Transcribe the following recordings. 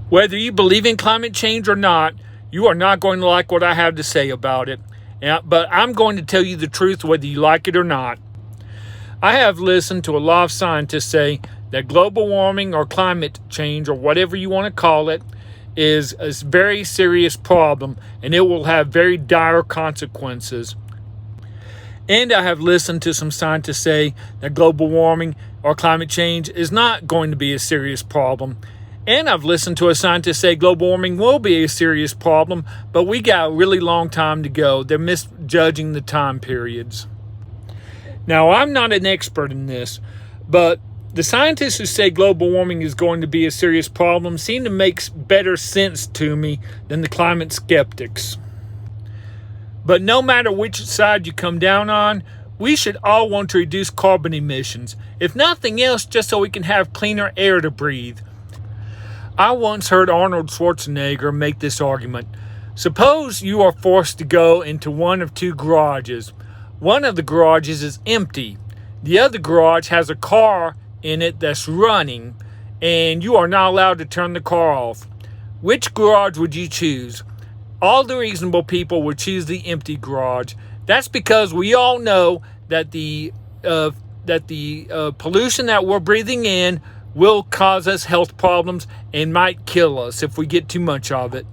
Whether you believe in climate change or not, you are not going to like what I have to say about it. But I'm going to tell you the truth whether you like it or not. I have listened to a lot of scientists say that global warming or climate change, or whatever you want to call it, is a very serious problem and it will have very dire consequences. And I have listened to some scientists say that global warming or climate change is not going to be a serious problem. And I've listened to a scientist say global warming will be a serious problem, but we got a really long time to go. They're misjudging the time periods. Now, I'm not an expert in this, but the scientists who say global warming is going to be a serious problem seem to make better sense to me than the climate skeptics. But no matter which side you come down on, we should all want to reduce carbon emissions, if nothing else, just so we can have cleaner air to breathe. I once heard Arnold Schwarzenegger make this argument. Suppose you are forced to go into one of two garages. One of the garages is empty. The other garage has a car in it that's running, and you are not allowed to turn the car off. Which garage would you choose? All the reasonable people would choose the empty garage. That's because we all know that the pollution that we're breathing in will cause us health problems and might kill us if we get too much of it.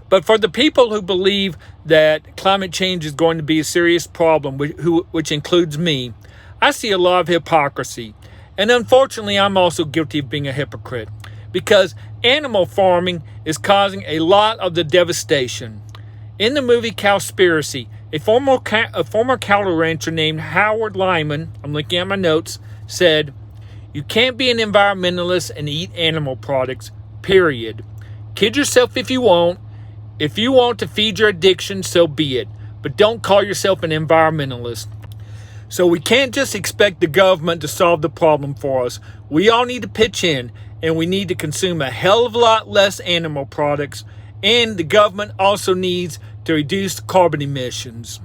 But for the people who believe that climate change is going to be a serious problem, which includes me, I see a lot of hypocrisy. And unfortunately, I'm also guilty of being a hypocrite, because animal farming is causing a lot of the devastation. In the movie Cowspiracy, a former cattle rancher named Howard Lyman, I'm looking at my notes, said, "You can't be an environmentalist and eat animal products, period. Kid yourself if you want. If you want to feed your addiction, so be it. But don't call yourself an environmentalist." So we can't just expect the government to solve the problem for us. We all need to pitch in, and we need to consume a hell of a lot less animal products, and the government also needs to reduce carbon emissions.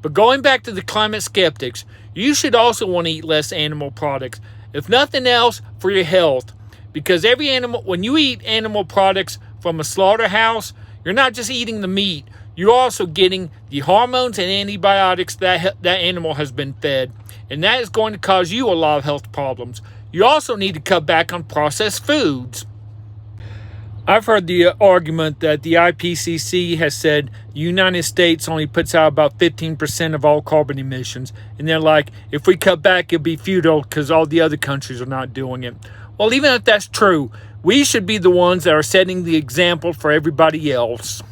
But going back to the climate skeptics, you should also want to eat less animal products, if nothing else for your health, because when you eat animal products from a slaughterhouse, you're not just eating the meat, you're also getting the hormones and antibiotics that animal has been fed, and that is going to cause you a lot of health problems. You also need to cut back on processed foods. I've heard the argument that the IPCC has said the United States only puts out about 15% of all carbon emissions. And they're like, if we cut back, it'll be futile because all the other countries are not doing it. Well, even if that's true, we should be the ones that are setting the example for everybody else.